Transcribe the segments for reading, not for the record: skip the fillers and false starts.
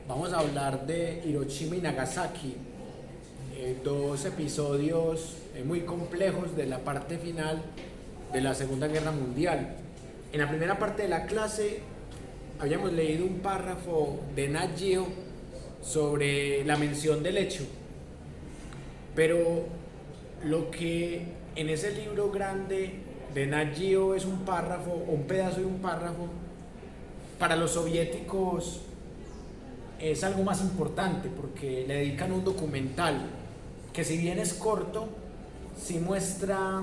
Vamos a hablar de Hiroshima y Nagasaki, dos episodios muy complejos de la parte final de la Segunda Guerra Mundial. En la primera parte de la clase habíamos leído un párrafo de Nat Geo sobre la mención del hecho, pero lo que en ese libro grande de Nat Geo es un párrafo o un pedazo de un párrafo, para los soviéticos es algo más importante porque le dedican un documental que, si bien es corto, sí muestra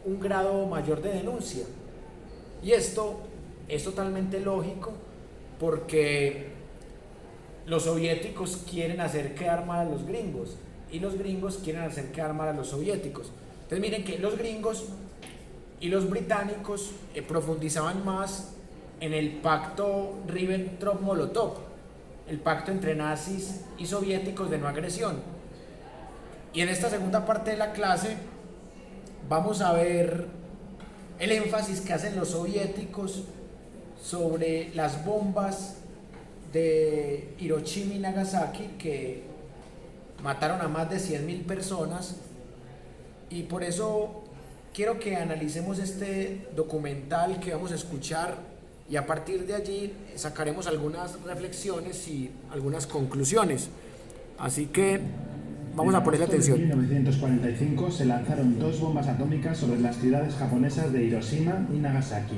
un grado mayor de denuncia. Y esto es totalmente lógico porque los soviéticos quieren hacer quedar mal a los gringos y los gringos quieren hacer quedar mal a los soviéticos. Entonces miren que los gringos y los británicos profundizaban más en el pacto Ribbentrop-Molotov, el pacto entre nazis y soviéticos de no agresión. Y en esta segunda parte de la clase vamos a ver el énfasis que hacen los soviéticos sobre las bombas de Hiroshima y Nagasaki, que mataron a más de 100.000 personas, y por eso quiero que analicemos este documental que vamos a escuchar y a partir de allí sacaremos algunas reflexiones y algunas conclusiones. Así que vamos a ponerle atención. En 1945 se lanzaron dos bombas atómicas sobre las ciudades japonesas de Hiroshima y Nagasaki.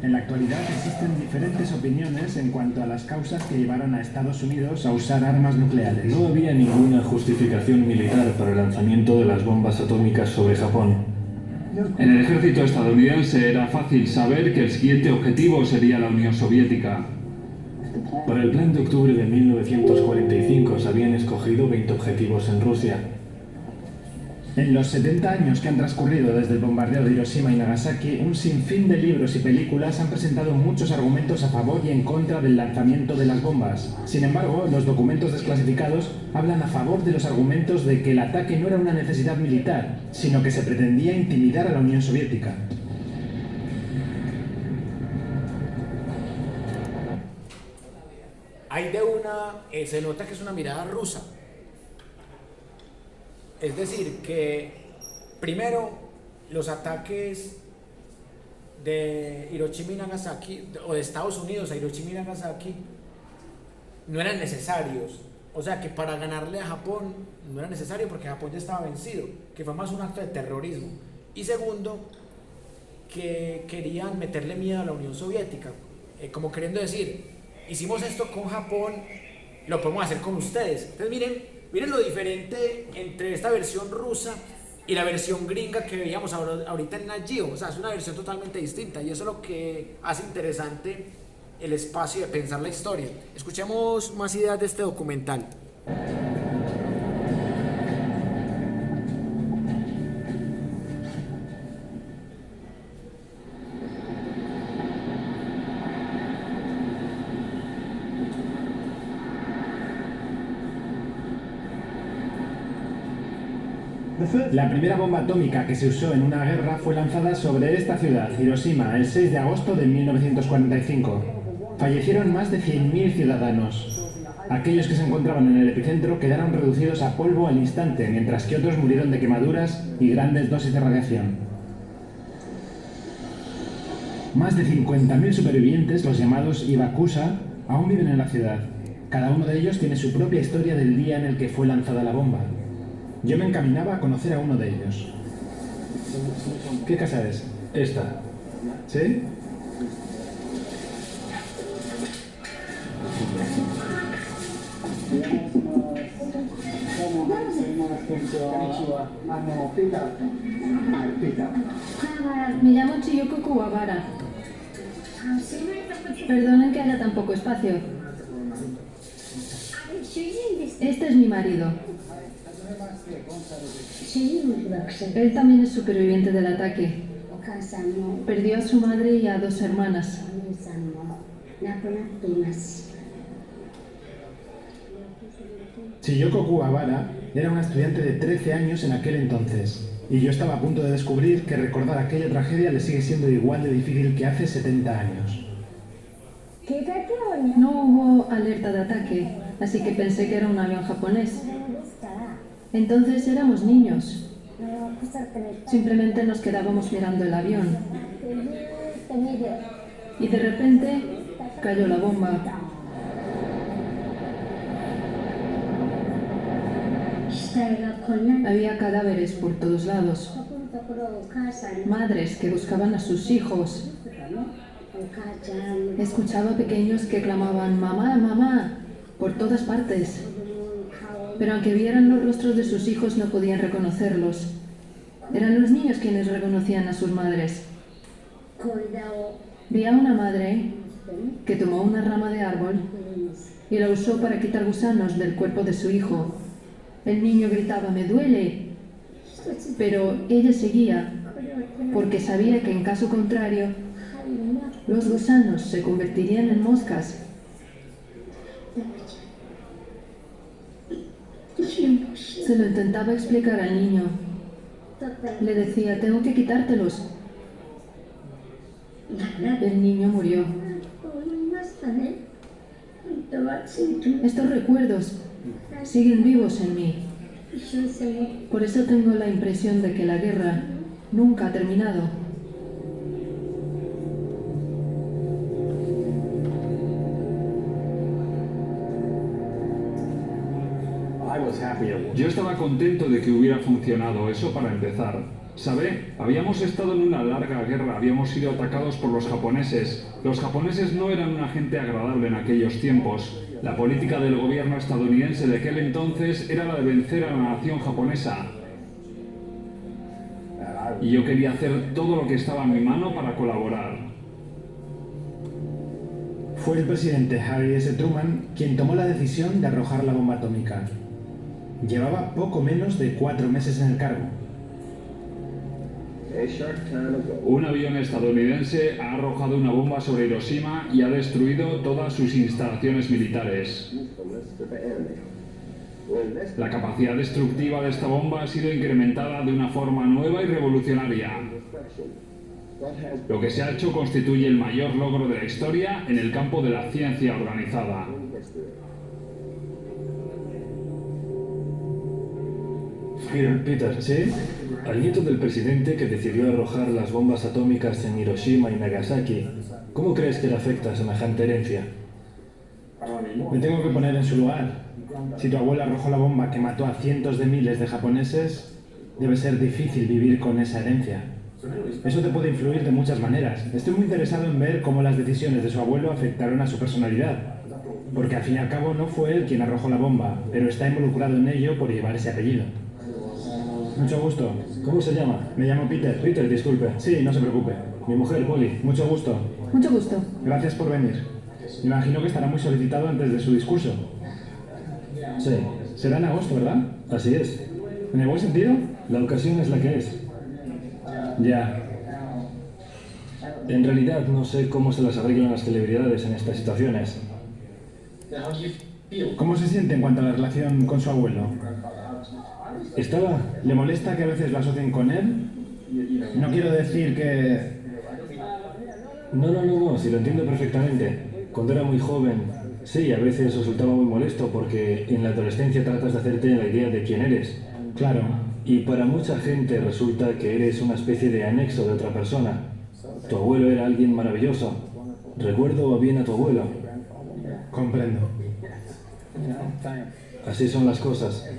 En la actualidad existen diferentes opiniones en cuanto a las causas que llevaron a Estados Unidos a usar armas nucleares. No había ninguna justificación militar para el lanzamiento de las bombas atómicas sobre Japón. En el ejército estadounidense era fácil saber que el siguiente objetivo sería la Unión Soviética. Para el plan de octubre de 1945 se habían escogido 20 objetivos en Rusia. En los 70 años que han transcurrido desde el bombardeo de Hiroshima y Nagasaki, un sinfín de libros y películas han presentado muchos argumentos a favor y en contra del lanzamiento de las bombas. Sin embargo, los documentos desclasificados hablan a favor de los argumentos de que el ataque no era una necesidad militar, sino que se pretendía intimidar a la Unión Soviética. Hay de una, se nota que es una mirada rusa. Es decir, que primero los ataques de Hiroshima y Nagasaki, o de Estados Unidos a Hiroshima y Nagasaki, no eran necesarios. O sea, que para ganarle a Japón no era necesario porque Japón ya estaba vencido, que fue más un acto de terrorismo. Y segundo, que querían meterle miedo a la Unión Soviética, como queriendo decir, hicimos esto con Japón, lo podemos hacer con ustedes. Entonces miren lo diferente entre esta versión rusa y la versión gringa que veíamos ahorita en Nat Geo. O sea, es una versión totalmente distinta y eso es lo que hace interesante el espacio de pensar la historia. Escuchemos más ideas de este documental. La primera bomba atómica que se usó en una guerra fue lanzada sobre esta ciudad, Hiroshima, el 6 de agosto de 1945. Fallecieron más de 100.000 ciudadanos. Aquellos que se encontraban en el epicentro quedaron reducidos a polvo al instante, mientras que otros murieron de quemaduras y grandes dosis de radiación. Más de 50.000 supervivientes, los llamados Hibakusha, aún viven en la ciudad. Cada uno de ellos tiene su propia historia del día en el que fue lanzada la bomba. Yo me encaminaba a conocer a uno de ellos. ¿Qué casa es? Esta. ¿Sí? Me llamo Chiyoko Kuwabara. Perdonen que haya tan poco espacio. Este es mi marido. Él también es superviviente del ataque. Perdió a su madre y a dos hermanas. Chiyoko Kuwabara era una estudiante de 13 años en aquel entonces. Y yo estaba a punto de descubrir que recordar aquella tragedia le sigue siendo igual de difícil que hace 70 años. No hubo alerta de ataque, así que pensé que era un avión japonés. Entonces éramos niños. Simplemente nos quedábamos mirando el avión. Y de repente cayó la bomba. Había cadáveres por todos lados. Madres que buscaban a sus hijos. Escuchaba pequeños que clamaban «mamá, mamá» por todas partes. Pero aunque vieran los rostros de sus hijos no podían reconocerlos. Eran los niños quienes reconocían a sus madres. Vi a una madre que tomó una rama de árbol y la usó para quitar gusanos del cuerpo de su hijo. El niño gritaba «me duele», pero ella seguía porque sabía que en caso contrario los gusanos se convertirían en moscas. Se lo intentaba explicar al niño. Le decía, tengo que quitártelos. El niño murió. Estos recuerdos siguen vivos en mí. Por eso tengo la impresión de que la guerra nunca ha terminado. Yo estaba contento de que hubiera funcionado eso para empezar. ¿Sabe? Habíamos estado en una larga guerra, habíamos sido atacados por los japoneses. Los japoneses no eran una gente agradable en aquellos tiempos. La política del gobierno estadounidense de aquel entonces era la de vencer a la nación japonesa. Y yo quería hacer todo lo que estaba en mi mano para colaborar. Fue el presidente Harry S. Truman quien tomó la decisión de arrojar la bomba atómica. Llevaba poco menos de 4 meses en el cargo. Un avión estadounidense ha arrojado una bomba sobre Hiroshima y ha destruido todas sus instalaciones militares. La capacidad destructiva de esta bomba ha sido incrementada de una forma nueva y revolucionaria. Lo que se ha hecho constituye el mayor logro de la historia en el campo de la ciencia organizada. Peter, ¿Sí? al nieto del presidente que decidió arrojar las bombas atómicas en Hiroshima y Nagasaki, ¿cómo crees que le afecta semejante herencia? Me tengo que poner en su lugar. Si tu abuela arrojó la bomba que mató a cientos de miles de japoneses, debe ser difícil vivir con esa herencia. Eso te puede influir de muchas maneras. Estoy muy interesado en ver cómo las decisiones de su abuelo afectaron a su personalidad. Porque al fin y al cabo no fue él quien arrojó la bomba, pero está involucrado en ello por llevar ese apellido. Mucho gusto. ¿Cómo se llama? Me llamo Peter. Peter, disculpe. Sí, no se preocupe. Mi mujer, Polly. Mucho gusto. Mucho gusto. Gracias por venir. Me imagino que estará muy solicitado antes de su discurso. Sí, Será en agosto, ¿verdad? así es. ¿En el buen sentido? La ocasión es la que es. Ya. En realidad no sé cómo se las arreglan las celebridades en estas situaciones. ¿Cómo se siente en cuanto a la relación con su abuelo? Estaba... ¿Le molesta que a veces lo asocien con él? No quiero decir que... No, si lo entiendo perfectamente. Cuando era muy joven, sí, a veces resultaba muy molesto porque en la adolescencia tratas de hacerte la idea de quién eres. Claro. Y para mucha gente resulta que eres una especie de anexo de otra persona. Tu abuelo era alguien maravilloso. Recuerdo bien a tu abuelo. Comprendo. Así son las cosas.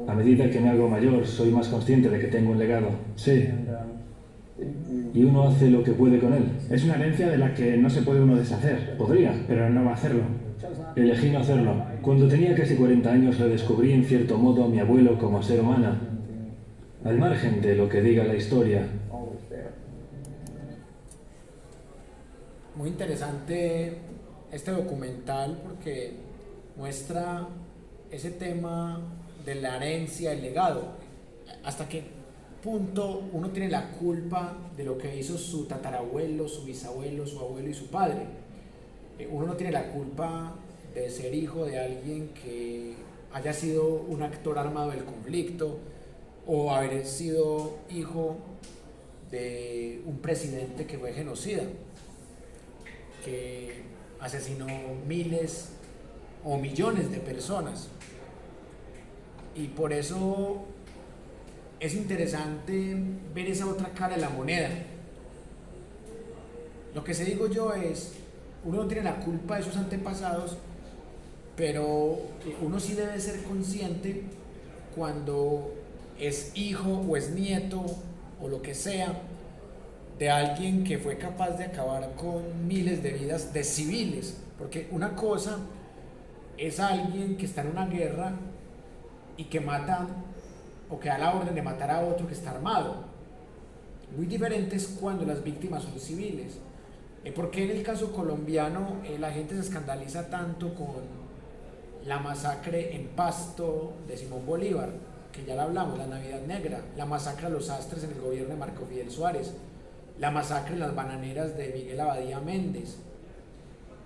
A medida que me hago mayor, soy más consciente de que tengo un legado. Sí. Y uno hace lo que puede con él. Es una herencia de la que no se puede uno deshacer. Podría, Pero no va a hacerlo. elegí no hacerlo. Cuando tenía casi 40 años redescubrí en cierto modo a mi abuelo como ser humano. Al margen de lo que diga la historia. Muy interesante este documental porque muestra ese tema de la herencia, el legado. ¿Hasta qué punto uno tiene la culpa de lo que hizo su tatarabuelo, su bisabuelo, su abuelo y su padre? Uno no tiene la culpa de ser hijo de alguien que haya sido un actor armado del conflicto, o haber sido hijo de un presidente que fue genocida, que asesinó miles o millones de personas. Y por eso es interesante ver esa otra cara de la moneda. Lo que se digo yo es, uno no tiene la culpa de sus antepasados, pero uno sí debe ser consciente cuando es hijo o es nieto o lo que sea de alguien que fue capaz de acabar con miles de vidas de civiles, porque una cosa es alguien que está en una guerra y que mata o que da la orden de matar a otro que está armado. Muy diferente es cuando las víctimas son civiles. ¿Por qué en el caso colombiano la gente se escandaliza tanto con la masacre en Pasto de Simón Bolívar, que ya la hablamos, la Navidad Negra, la masacre a los sastres en el gobierno de Marco Fidel Suárez, la masacre en las bananeras de Miguel Abadía Méndez,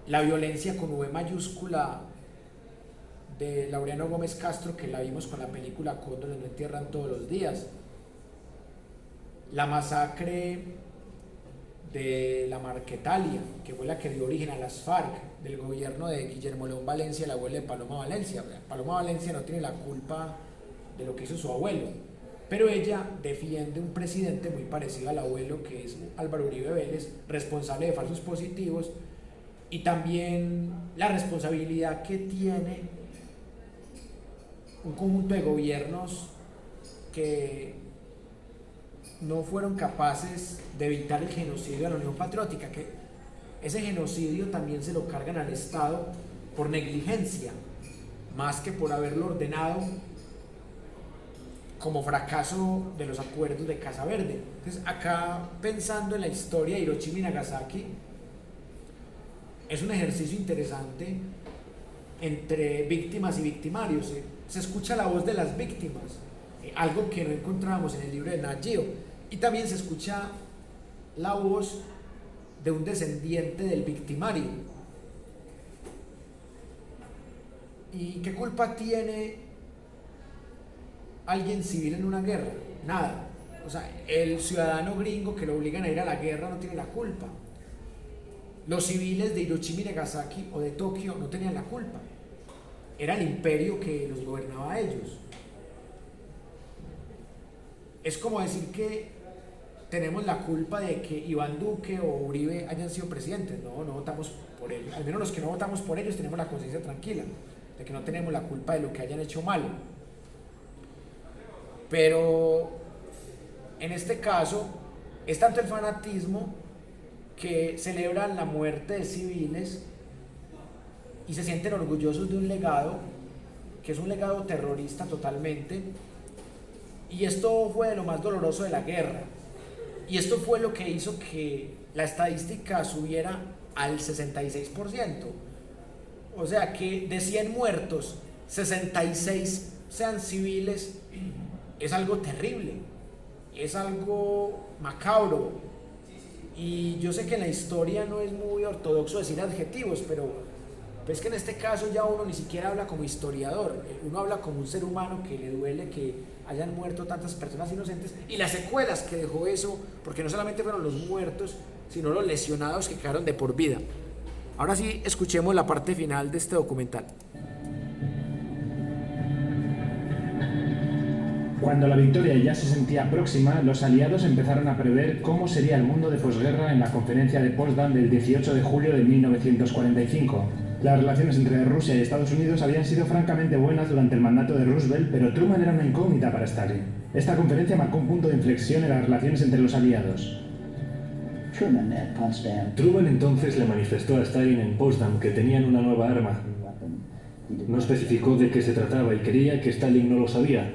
la violencia con V mayúscula de Laureano Gómez Castro, que la vimos con la película Cóndores no entierran todos los días, la masacre de la Marquetalia, que fue la que dio origen a las FARC, del gobierno de Guillermo León Valencia, el abuelo de Paloma Valencia. Paloma Valencia no tiene la culpa de lo que hizo su abuelo, pero ella defiende un presidente muy parecido al abuelo, que es Álvaro Uribe Vélez, responsable de falsos positivos, y también la responsabilidad que tiene un conjunto de gobiernos que no fueron capaces de evitar el genocidio de la Unión Patriótica, que ese genocidio también se lo cargan al Estado por negligencia, más que por haberlo ordenado, como fracaso de los acuerdos de Casa Verde. Entonces, acá, pensando en la historia de Hiroshima y Nagasaki, es un ejercicio interesante entre víctimas y victimarios. Se escucha la voz de las víctimas, algo que no encontrábamos en el libro de Nat Geo, y también se escucha la voz de un descendiente del victimario. ¿Y qué culpa tiene alguien civil en una guerra? Nada. O sea, el ciudadano gringo que lo obligan a ir a la guerra no tiene la culpa. Los civiles de Hiroshima y Nagasaki o de Tokio no tenían la culpa. Era el imperio que los gobernaba a ellos. Es como decir que tenemos la culpa de que Iván Duque o Uribe hayan sido presidentes. No votamos por ellos. Al menos los que no votamos por ellos tenemos la conciencia tranquila de que no tenemos la culpa de lo que hayan hecho malo. Pero en este caso es tanto el fanatismo que celebran la muerte de civiles y se sienten orgullosos de un legado que es un legado terrorista totalmente, y esto fue de lo más doloroso de la guerra, y esto fue lo que hizo que la estadística subiera al 66%. O sea, que de 100 muertos 66 sean civiles, es algo terrible, es algo macabro. Y yo sé que en la historia no es muy ortodoxo decir adjetivos, pero es que en este caso ya uno ni siquiera habla como historiador, uno habla como un ser humano que le duele que hayan muerto tantas personas inocentes y las secuelas que dejó eso, porque no solamente fueron los muertos, sino los lesionados que quedaron de por vida. Ahora sí, escuchemos la parte final de este documental. Cuando la victoria ya se sentía próxima, los aliados empezaron a prever cómo sería el mundo de posguerra en la conferencia de Potsdam del 18 de julio de 1945. Las relaciones entre Rusia y Estados Unidos habían sido francamente buenas durante el mandato de Roosevelt, pero Truman era una incógnita para Stalin. Esta conferencia marcó un punto de inflexión en las relaciones entre los aliados. Truman entonces le manifestó a Stalin en Potsdam que tenían una nueva arma. No especificó de qué se trataba y creía que Stalin no lo sabía.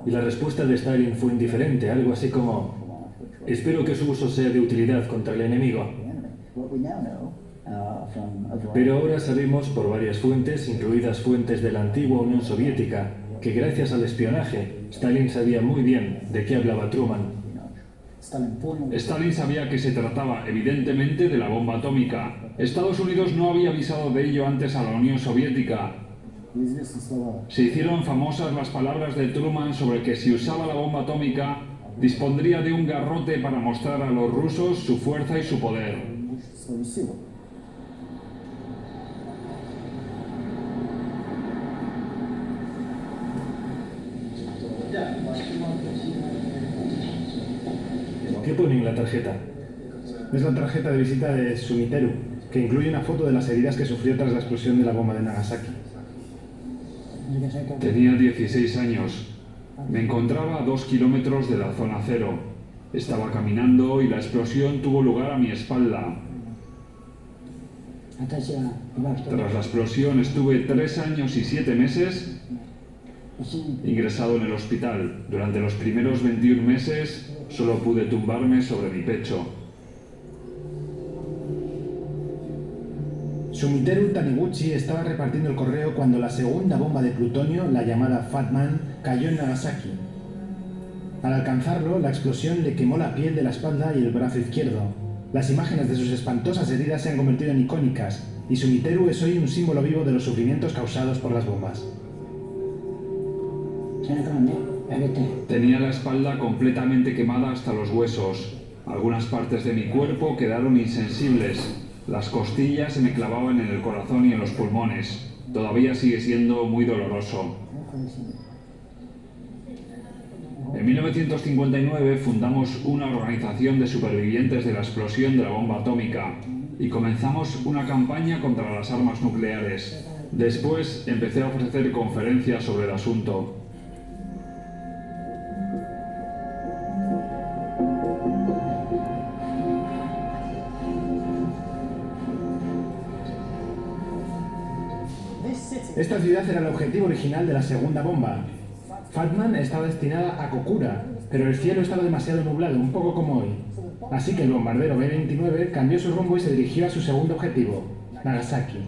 Y la respuesta de Stalin fue indiferente, algo así como: espero que su uso sea de utilidad contra el enemigo. Pero ahora sabemos por varias fuentes, incluidas fuentes de la antigua Unión Soviética, que gracias al espionaje, Stalin sabía muy bien de qué hablaba Truman. Stalin sabía que se trataba evidentemente de la bomba atómica. Estados Unidos no había avisado de ello antes a la Unión Soviética. Se hicieron famosas las palabras de Truman sobre que si usaba la bomba atómica, dispondría de un garrote para mostrar a los rusos su fuerza y su poder. ¿Qué pone en la tarjeta? Es la tarjeta de visita de Sumiteru, que incluye una foto de las heridas que sufrió tras la explosión de la bomba de Nagasaki. Tenía 16 años. Me encontraba a 2 kilómetros de la zona cero. Estaba caminando y la explosión tuvo lugar a mi espalda. Tras la explosión estuve 3 años y 7 meses ingresado en el hospital. Durante los primeros 21 meses solo pude tumbarme sobre mi pecho. Sumiteru Taniguchi estaba repartiendo el correo cuando la segunda bomba de plutonio, la llamada Fat Man, cayó en Nagasaki. Al alcanzarlo, la explosión le quemó la piel de la espalda y el brazo izquierdo. Las imágenes de sus espantosas heridas se han convertido en icónicas, y Sumiteru es hoy un símbolo vivo de los sufrimientos causados por las bombas. Tenía la espalda completamente quemada hasta los huesos. Algunas partes de mi cuerpo quedaron insensibles. Las costillas se me clavaban en el corazón y en los pulmones. Todavía sigue siendo muy doloroso. En 1959 fundamos una organización de supervivientes de la explosión de la bomba atómica y comenzamos una campaña contra las armas nucleares. Después empecé a ofrecer conferencias sobre el asunto. Esta ciudad era el objetivo original de la segunda bomba. Fatman estaba destinada a Kokura, pero el cielo estaba demasiado nublado, un poco como hoy. Así que el bombardero B-29 cambió su rumbo y se dirigió a su segundo objetivo, Nagasaki.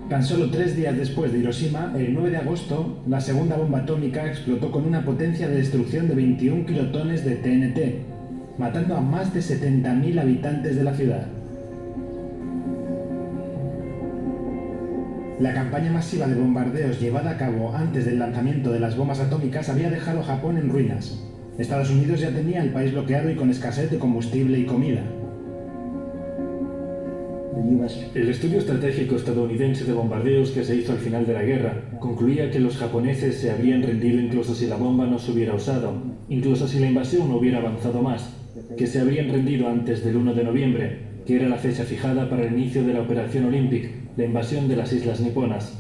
Tan solo 3 días después de Hiroshima, el 9 de agosto, la segunda bomba atómica explotó con una potencia de destrucción de 21 kilotones de TNT, matando a más de 70.000 habitantes de la ciudad. La campaña masiva de bombardeos llevada a cabo antes del lanzamiento de las bombas atómicas había dejado a Japón en ruinas. Estados Unidos ya tenía el país bloqueado y con escasez de combustible y comida. El estudio estratégico estadounidense de bombardeos que se hizo al final de la guerra concluía que los japoneses se habrían rendido incluso si la bomba no se hubiera usado, incluso si la invasión no hubiera avanzado más, que se habrían rendido antes del 1 de noviembre, que era la fecha fijada para el inicio de la Operación Olympic, la invasión de las islas niponas.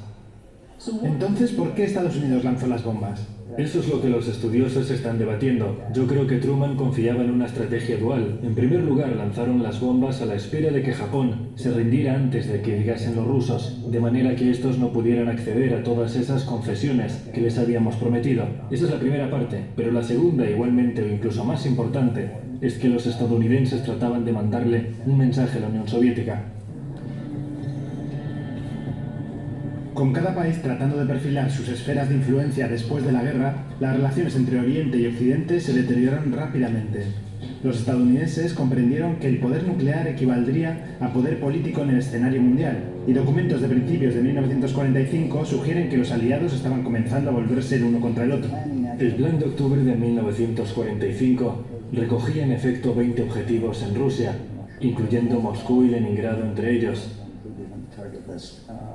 Entonces, ¿por qué Estados Unidos lanzó las bombas? Eso es lo que los estudiosos están debatiendo. Yo creo que Truman confiaba en una estrategia dual. En primer lugar, lanzaron las bombas a la espera de que Japón se rindiera antes de que llegasen los rusos, de manera que estos no pudieran acceder a todas esas concesiones que les habíamos prometido. Esa es la primera parte, pero la segunda, igualmente o incluso más importante, es que los estadounidenses trataban de mandarle un mensaje a la Unión Soviética. Con cada país tratando de perfilar sus esferas de influencia después de la guerra, las relaciones entre Oriente y Occidente se deterioraron rápidamente. Los estadounidenses comprendieron que el poder nuclear equivaldría a poder político en el escenario mundial, y documentos de principios de 1945 sugieren que los aliados estaban comenzando a volverse el uno contra el otro. El plan de octubre de 1945 recogía en efecto 20 objetivos en Rusia, incluyendo Moscú y Leningrado entre ellos.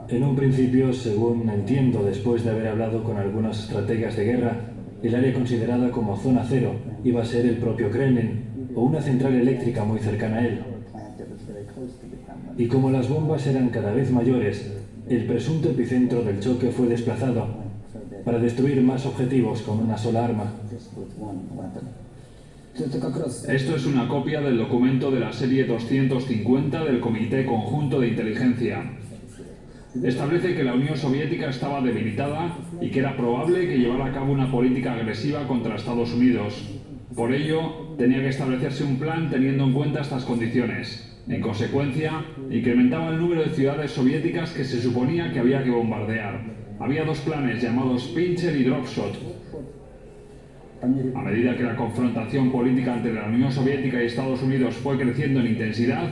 En un principio, según entiendo después de haber hablado con algunos estrategas de guerra, el área considerada como zona cero iba a ser el propio Kremlin o una central eléctrica muy cercana a él. Y como las bombas eran cada vez mayores, el presunto epicentro del choque fue desplazado para destruir más objetivos con una sola arma. Esto es una copia del documento de la serie 250 del Comité Conjunto de Inteligencia. Establece que la Unión Soviética estaba debilitada y que era probable que llevara a cabo una política agresiva contra Estados Unidos. Por ello, tenía que establecerse un plan teniendo en cuenta estas condiciones. En consecuencia, incrementaba el número de ciudades soviéticas que se suponía que había que bombardear. Había 2 planes llamados Pincher y Dropshot. A medida que la confrontación política entre la Unión Soviética y Estados Unidos fue creciendo en intensidad,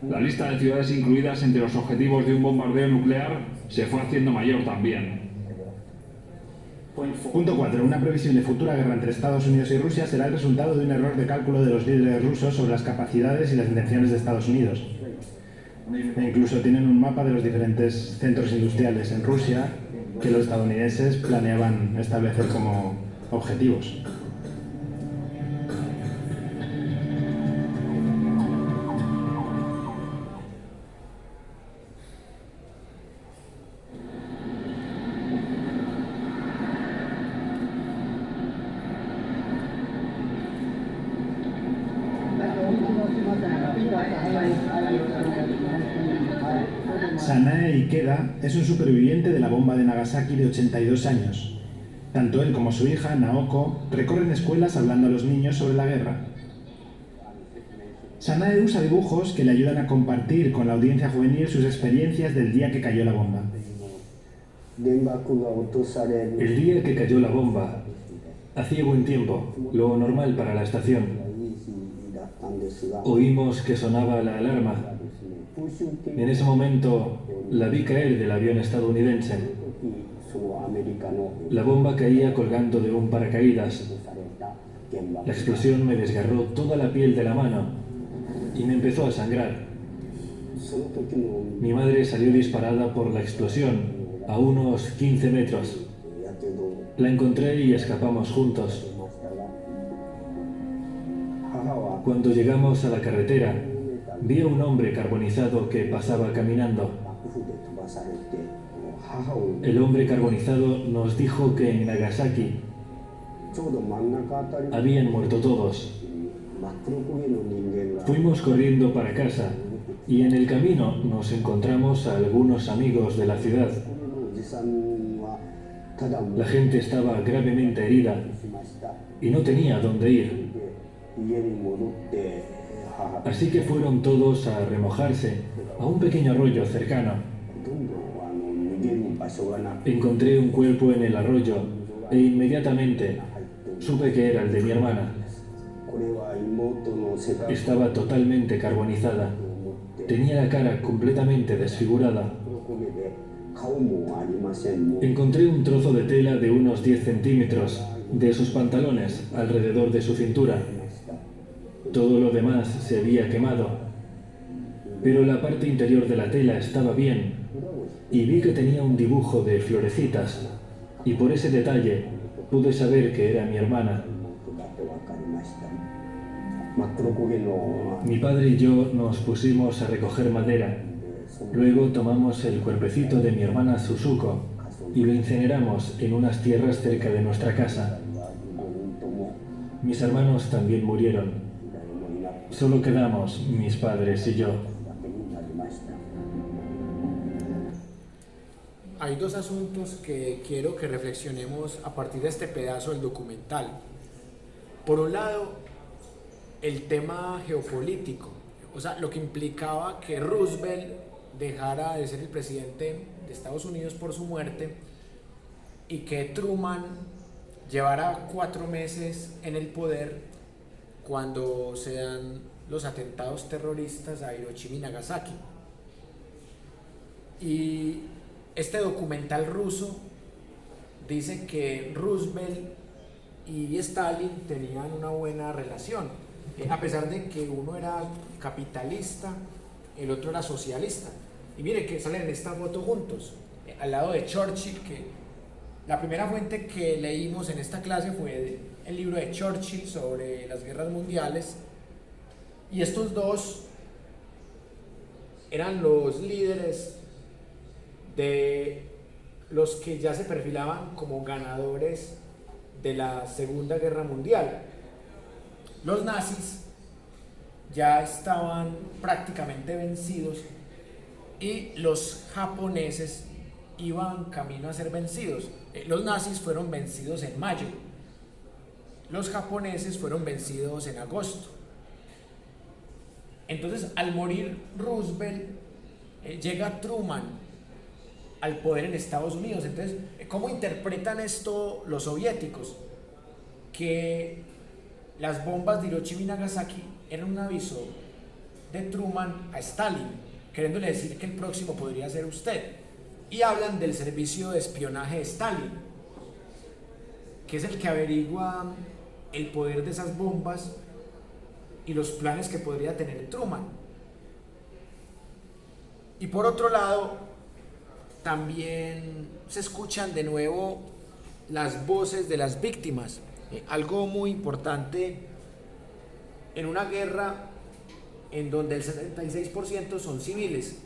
La lista de ciudades incluidas entre los objetivos de un bombardeo nuclear se fue haciendo mayor también. Punto 4. Una previsible futura guerra entre Estados Unidos y Rusia será el resultado de un error de cálculo de los líderes rusos sobre las capacidades y las intenciones de Estados Unidos. E incluso tienen un mapa de los diferentes centros industriales en Rusia que los estadounidenses planeaban establecer como objetivos. Sanae Ikeda es un superviviente de la bomba de Nagasaki de 82 años. Tanto él como su hija, Naoko, recorren escuelas hablando a los niños sobre la guerra. Sanae usa dibujos que le ayudan a compartir con la audiencia juvenil sus experiencias del día que cayó la bomba. El día que cayó la bomba, hacía buen tiempo, lo normal para la estación. Oímos que sonaba la alarma. En ese momento la vi caer del avión estadounidense. La bomba caía colgando de un paracaídas. La explosión me desgarró toda la piel de la mano y me empezó a sangrar. Mi madre salió disparada por la explosión a unos 15 metros. La encontré y escapamos juntos. Cuando llegamos a la carretera, vi a un hombre carbonizado que pasaba caminando. El hombre carbonizado nos dijo que en Nagasaki habían muerto todos. Fuimos corriendo para casa y en el camino nos encontramos a algunos amigos de la ciudad. La gente estaba gravemente herida y no tenía dónde ir. Así que fueron todos a remojarse a un pequeño arroyo cercano. Encontré un cuerpo en el arroyo e inmediatamente supe que era el de mi hermana. Estaba totalmente carbonizada. Tenía la cara completamente desfigurada. Encontré un trozo de tela de unos 10 centímetros de sus pantalones alrededor de su cintura. Todo lo demás se había quemado, pero la parte interior de la tela estaba bien y vi que tenía un dibujo de florecitas y por ese detalle pude saber que era mi hermana. Mi padre y yo nos pusimos a recoger madera. Luego tomamos el cuerpecito de mi hermana Suzuko y lo incineramos en unas tierras cerca de nuestra casa. Mis hermanos también murieron. Solo quedamos mis padres y yo. Hay dos asuntos que quiero que reflexionemos a partir de este pedazo del documental. Por un lado, el tema geopolítico, o sea, lo que implicaba que Roosevelt dejara de ser el presidente de Estados Unidos por su muerte y que Truman llevara 4 meses en el poder cuando se dan los atentados terroristas a Hiroshima y Nagasaki. Y este documental ruso dice que Roosevelt y Stalin tenían una buena relación, a pesar de que uno era capitalista, el otro era socialista. Y mire que salen en esta foto juntos, al lado de Churchill, que la primera fuente que leímos en esta clase fue el libro de Churchill sobre las guerras mundiales, y estos dos eran los líderes de los que ya se perfilaban como ganadores de la Segunda Guerra Mundial. Los nazis ya estaban prácticamente vencidos y los japoneses iban camino a ser vencidos. Los nazis fueron vencidos en mayo, los japoneses fueron vencidos en agosto. Entonces, al morir Roosevelt, llega Truman al poder en Estados Unidos. Entonces, ¿cómo interpretan esto los soviéticos? Que las bombas de Hiroshima y Nagasaki eran un aviso de Truman a Stalin, queriéndole decir que el próximo podría ser usted. Y hablan del servicio de espionaje de Stalin, que es el que averigua el poder de esas bombas y los planes que podría tener Truman. Y por otro lado, también se escuchan de nuevo las voces de las víctimas, algo muy importante en una guerra en donde el 76% son civiles.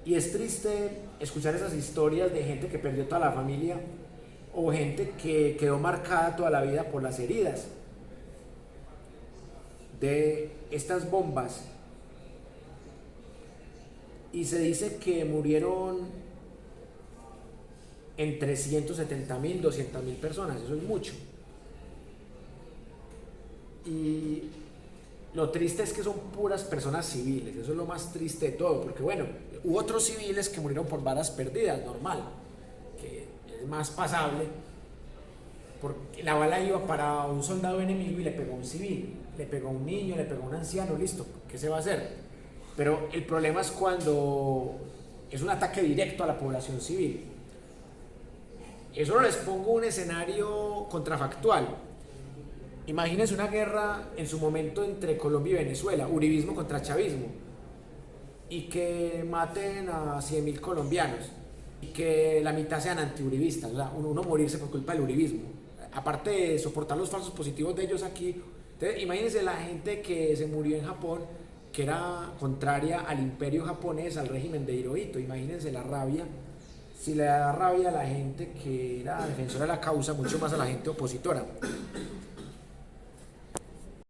Y es triste escuchar esas historias de gente que perdió toda la familia o gente que quedó marcada toda la vida por las heridas de estas bombas. Y se dice que murieron entre 170.000, 200.000 personas, eso es mucho. Y lo triste es que son puras personas civiles, eso es lo más triste de todo, porque bueno, hubo otros civiles que murieron por balas perdidas, normal, que es más pasable, porque la bala iba para un soldado enemigo y le pegó a un civil, le pegó a un niño, le pegó a un anciano, listo, ¿qué se va a hacer? Pero el problema es cuando es un ataque directo a la población civil. Eso les pongo un escenario contrafactual. Imagínense una guerra en su momento entre Colombia y Venezuela, uribismo contra chavismo, y que maten a 100.000 colombianos y que la mitad sean antiuribistas, o sea, uno morirse por culpa del uribismo, aparte de soportar los falsos positivos de ellos aquí. Entonces, imagínense la gente que se murió en Japón, que era contraria al imperio japonés, al régimen de Hirohito. Imagínense la rabia, si le da rabia a la gente que era defensora de la causa, mucho más a la gente opositora.